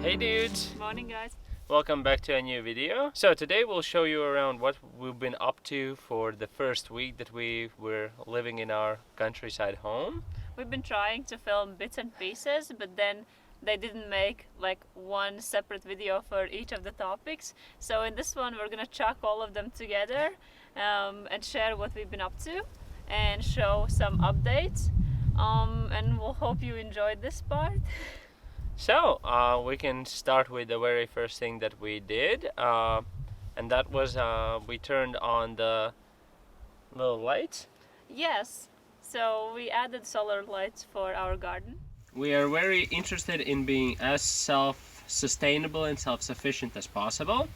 Hey dudes! Morning guys! Welcome back to a new video. So today we'll show you around what we've been up to for the first week that we were living in our countryside home. We've been trying to film bits and pieces, but then they didn't make like one separate video for each of the topics. So in this one we're gonna chuck all of them together and share what we've been up to and show some updates. And we'll hope you enjoyed this part. So we can start with the very first thing that we did, and that was we turned on the little lights. Yes, so we added solar lights for our garden. We are very interested in being as self-sustainable and self-sufficient as possible.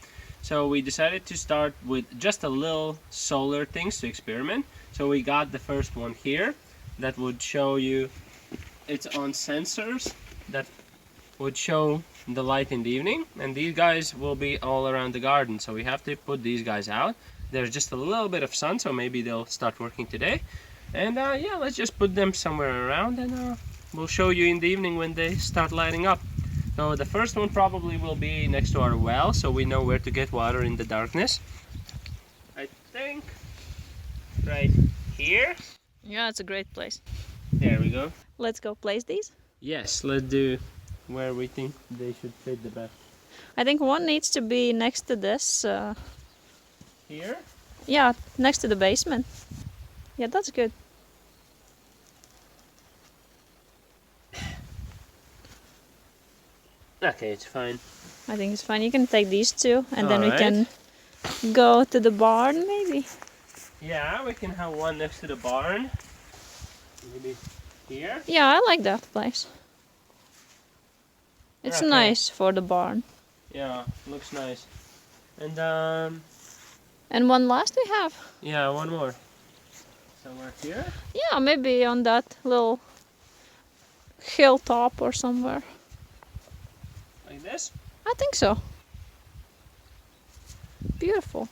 So we decided to start with just a little solar things to experiment. So we got the first one here that would show you, it's on sensors that would show the light in the evening, and these guys will be all around the garden, so we have to put these guys out. There's just a little bit of sun, so maybe they'll start working today. And yeah, let's just put them somewhere around, and we'll show you in the evening when they start lighting up. So the first one probably will be next to our well, so we know where to get water in the darkness. I think right here. Yeah, it's a great place. There we go. Let's go place these. Yes, let's do where we think they should fit the best. I think one needs to be next to this. Here? Yeah, next to the basement. Yeah, that's good. Okay, it's fine. I think it's fine. You can take these two and then we Alright. can go to the barn maybe. Yeah, we can have one next to the barn. Maybe here? Yeah, I like that place. It's Okay. nice for the barn. Yeah, looks nice. And And one last we have. yeah, one more. Somewhere here? Yeah, maybe on that little hilltop or somewhere. Like this? I think so. Beautiful.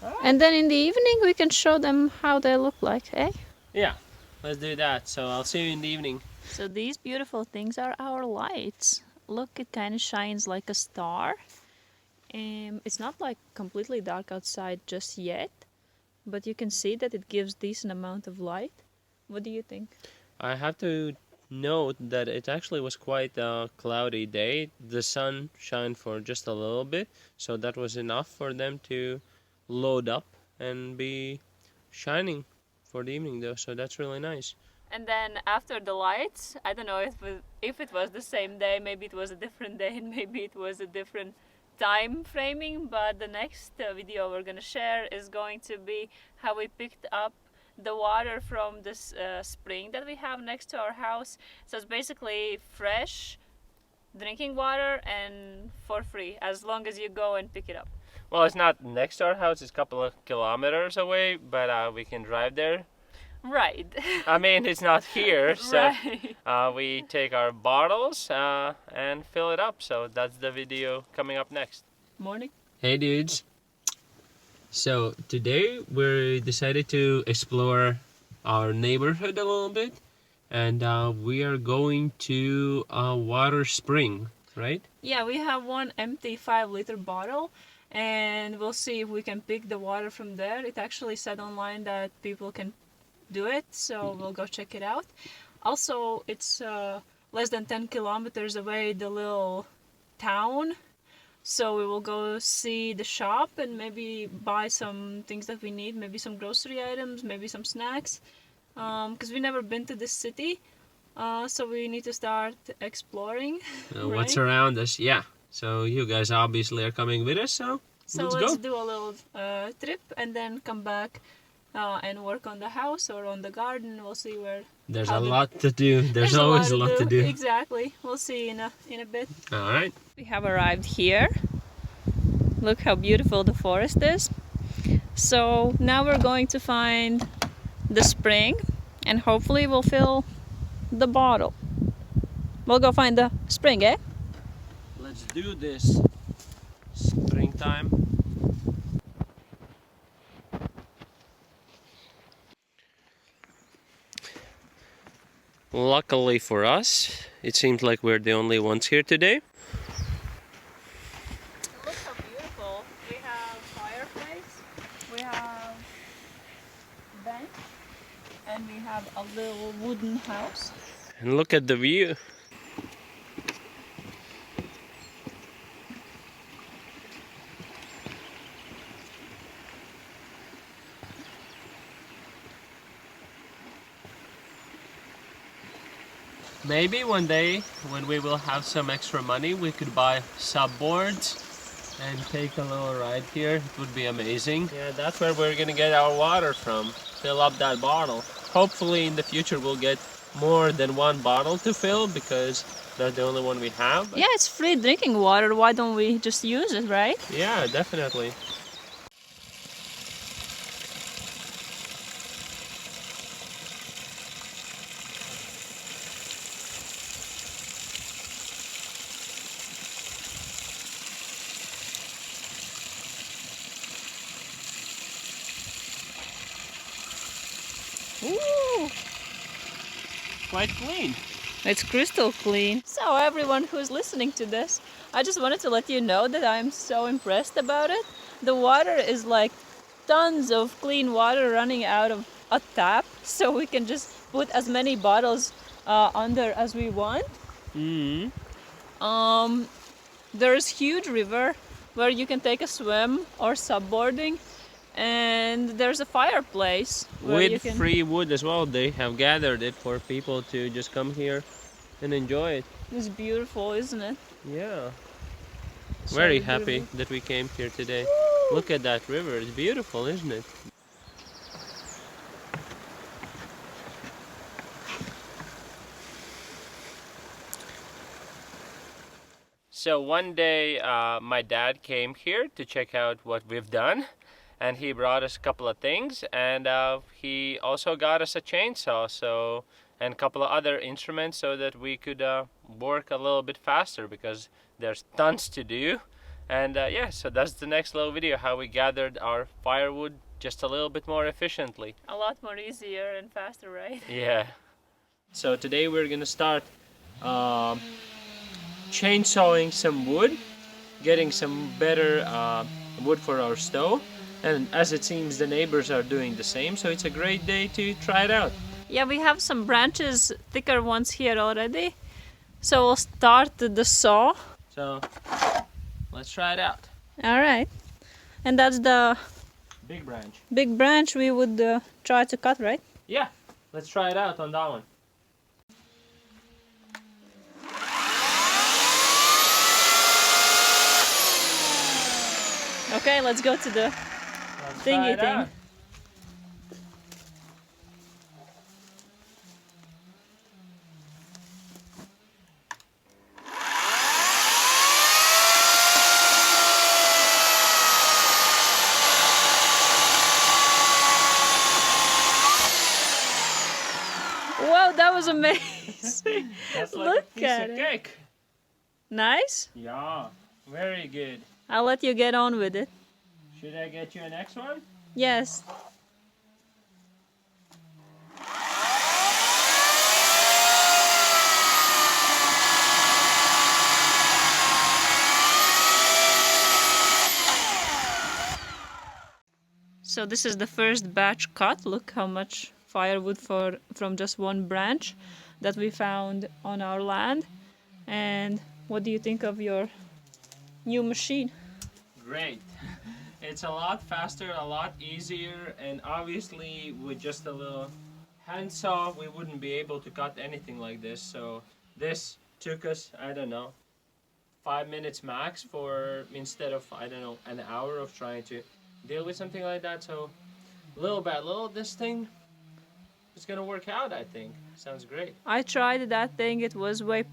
Alright. And then in the evening we can show them how they look like, eh? Yeah, let's do that. So I'll see you in the evening. So these beautiful things are our lights. Look, it kind of shines like a star. It's not like completely dark outside just yet, but you can see that it gives decent amount of light. What do you think? I have to note that it actually was quite a cloudy day. The sun shined for just a little bit, so that was enough for them to load up and be shining for the evening though, so that's really nice. And then after the lights, I don't know if it was the same day, maybe it was a different day and maybe it was a different time framing, but the next video we're gonna share is going to be how we picked up the water from this spring that we have next to our house. So it's basically fresh drinking water and for free as long as you go and pick it up. Well, it's not next to our house, it's a couple of kilometers away, but we can drive there. Right. I mean, it's not here, so Right. we take our bottles and fill it up. So that's the video coming up next. Morning. Hey dudes. So today we decided to explore our neighborhood a little bit, and we are going to a water spring, right? Yeah, we have one empty 5-liter bottle and we'll see if we can pick the water from there. It actually said online that people can do it, so we'll go check it out. Also, it's less than 10 kilometers away, the little town, so we will go see the shop and maybe buy some things that we need, maybe some grocery items, maybe some snacks, because we've never been to this city, so we need to start exploring. What's Right? around us? Yeah. So you guys obviously are coming with us, so let's let's go. do a little trip and then come back and work on the house or on the garden. We'll see where. There's how a the- lot to do. There's always a lot to do. Exactly. We'll see in a bit. All right. We have arrived here. Look how beautiful the forest is. So now we're going to find the spring and hopefully we'll fill the bottle. We'll go find the spring, eh? Let's do this. Springtime. Luckily for us, it seems like we're the only ones here today. We have bench and we have a little wooden house. And look at the view. Maybe one day, when we will have some extra money, we could buy subboards and take a little ride here. It would be amazing. Yeah, that's where we're gonna get our water from. Fill up that bottle. Hopefully in the future we'll get more than one bottle to fill because that's the only one we have. Yeah, it's free drinking water. Why don't we just use it, right? Yeah, definitely. Ooh, Quite clean. it's crystal clean. So everyone who's listening to this, I just wanted to let you know that I'm so impressed about it. The water is like tons of clean water running out of a tap, so we can just put as many bottles under as we want. Mm-hmm. There's huge river where you can take a swim or subboarding, and there's a fireplace where you With can... free wood as well. They have gathered it for people to just come here and enjoy it. It's beautiful, isn't it? Yeah. So Very happy beautiful. that we came here today. Look at that river. It's beautiful, isn't it? So one day my dad came here to check out what we've done, and he brought us a couple of things, and he also got us a chainsaw and a couple of other instruments so that we could work a little bit faster because there's tons to do. And yeah, so that's the next little video, how we gathered our firewood just a little bit more efficiently. A lot more easier and faster, right? Yeah. So today we're gonna start chainsawing some wood, getting some better wood for our stove, and as it seems the neighbors are doing the same, so it's a great day to try it out. Yeah, we have some branches, thicker ones here already. So we'll start the saw. So let's try it out. All right. And that's the Big branch. big branch we would try to cut, right? Yeah, let's try it out on that one. Okay, let's go to the Let's thingy try it thing. out. Wow, that was amazing. That's like Look a piece at of it. cake. Nice. Yeah, very good. I'll let you get on with it. Should I get you a next one? Yes. So this is the first batch cut. Look how much firewood from just one branch that we found on our land. And what do you think of your new machine? Great. It's a lot faster, a lot easier, and obviously with just a little handsaw we wouldn't be able to cut anything like this. So this took us, I don't know, 5 minutes max for instead of, I don't know, an hour of trying to deal with something like that. So little by little this thing is gonna work out, I think. Sounds great. I tried that thing. It was way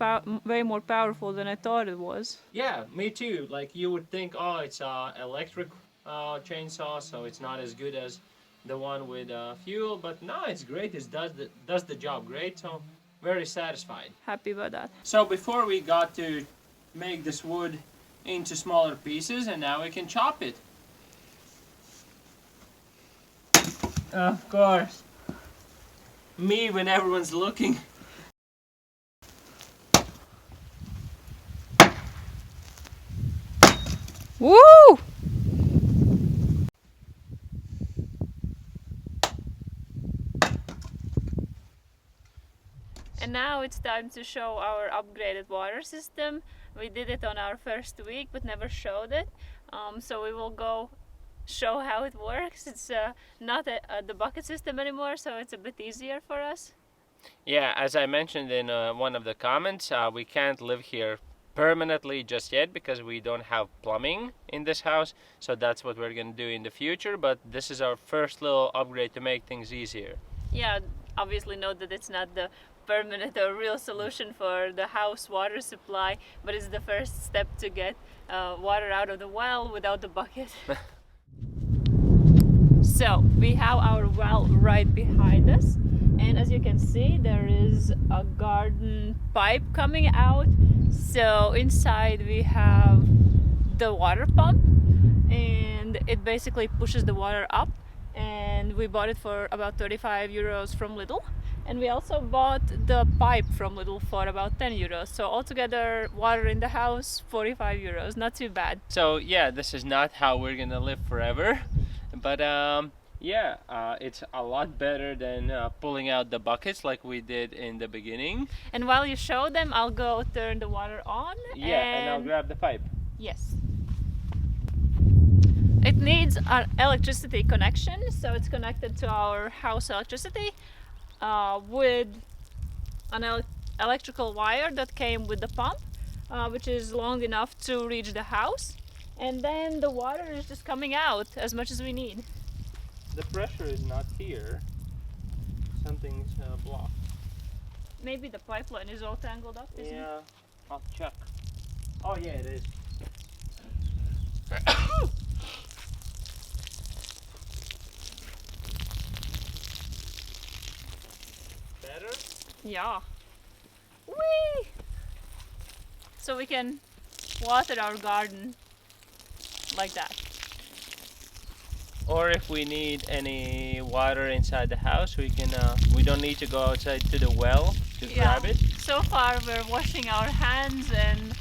more powerful than I thought it was. Yeah, me too. Like you would think, oh, it's electric chainsaw, so it's not as good as the one with fuel. But no, it's great. It does the job great. So very satisfied. Happy about that. So before we got to make this wood into smaller pieces, and now we can chop it. Of course. Me when everyone's looking. Woo! And now it's time to show our upgraded water system. We did it on our first week but never showed it. So we will go show how it works. It's not the bucket system anymore, so it's a bit easier for us. Yeah, as I mentioned in one of the comments, we can't live here permanently just yet because we don't have plumbing in this house, so that's what we're going to do in the future, but this is our first little upgrade to make things easier. Yeah, obviously note that it's not the permanent or real solution for the house water supply, but it's the first step to get water out of the well without the bucket. So we have our well right behind us, and as you can see there is a garden pipe coming out. So inside we have the water pump, and it basically pushes the water up, and we bought it for about 35 euros from Lidl. And we also bought the pipe from Lidl for about 10 euros. So altogether, water in the house, 45 euros. Not too bad. So yeah, this is not how we're gonna live forever. But yeah, it's a lot better than pulling out the buckets like we did in the beginning. And while you show them, I'll go turn the water on. Yeah, and I'll grab the pipe. Yes. It needs an electricity connection, so it's connected to our house electricity. With an electrical wire that came with the pump, which is long enough to reach the house, and then the water is just coming out as much as we need. The pressure is not here. Something's blocked. Maybe the pipeline is all tangled up, isn't it? Yeah, I'll check. Oh yeah, it is. Better? Yeah. Whee! So we can water our garden like that. Or if we need any water inside the house, we can. We don't need to go outside to the well to grab it. So far, we're washing our hands and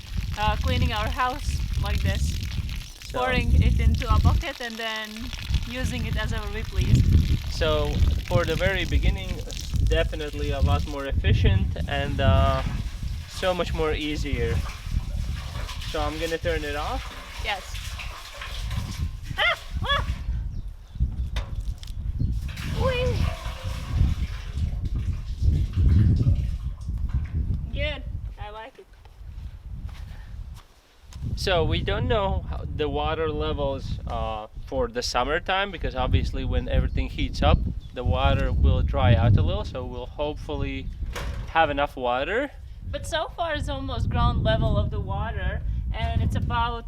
cleaning our house like this, pouring it into a bucket and then using it as ever we please. So for the very beginning, definitely a lot more efficient and so much more easier. So I'm gonna turn it off. Yes. Whee! Good. I like it. So we don't know the water levels for the summertime, because obviously when everything heats up, the water will dry out a little, so we'll hopefully have enough water. But so far it's almost ground level of the water, and it's about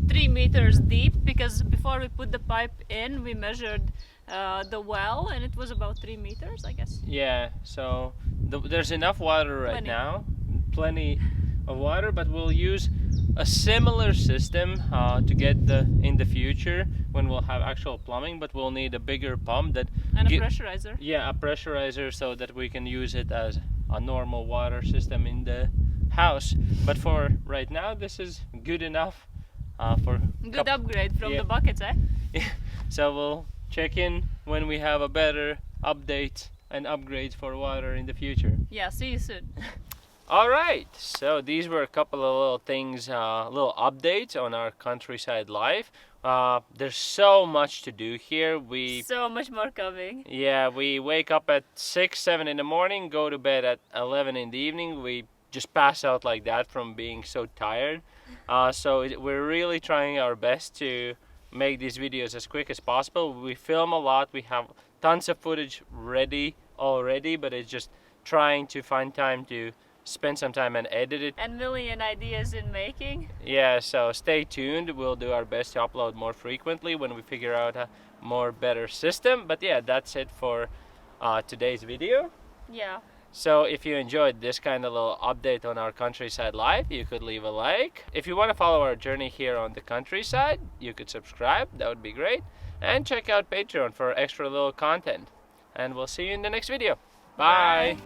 3 meters deep, because before we put the pipe in we measured the well and it was about 3 meters, I guess. Yeah, so there's enough water right now, plenty of water, but we'll use a similar system to get in the future when we'll have actual plumbing, but we'll need a bigger pump that and a pressurizer. Yeah, a pressurizer, so that we can use it as a normal water system in the house. But for right now, this is good enough for good upgrade from the buckets, eh? Yeah. So we'll check in when we have a better update and upgrade for water in the future. Yeah, see you soon. All right, so these were a couple of little things, little updates on our countryside life. There's so much to do here. So much more coming. Yeah, we wake up at 6, 7 in the morning, go to bed at 11 in the evening. We just pass out like that from being so tired. We're really trying our best to make these videos as quick as possible. We film a lot. We have tons of footage ready already, but it's just trying to find time to spend some time and edit it. And million ideas in making. Yeah, so stay tuned. We'll do our best to upload more frequently when we figure out a more better system. But yeah, that's it for today's video. Yeah. So if you enjoyed this kind of little update on our countryside life, you could leave a like. If you want to follow our journey here on the countryside, you could subscribe. That would be great. And check out Patreon for extra little content. And we'll see you in the next video. Bye.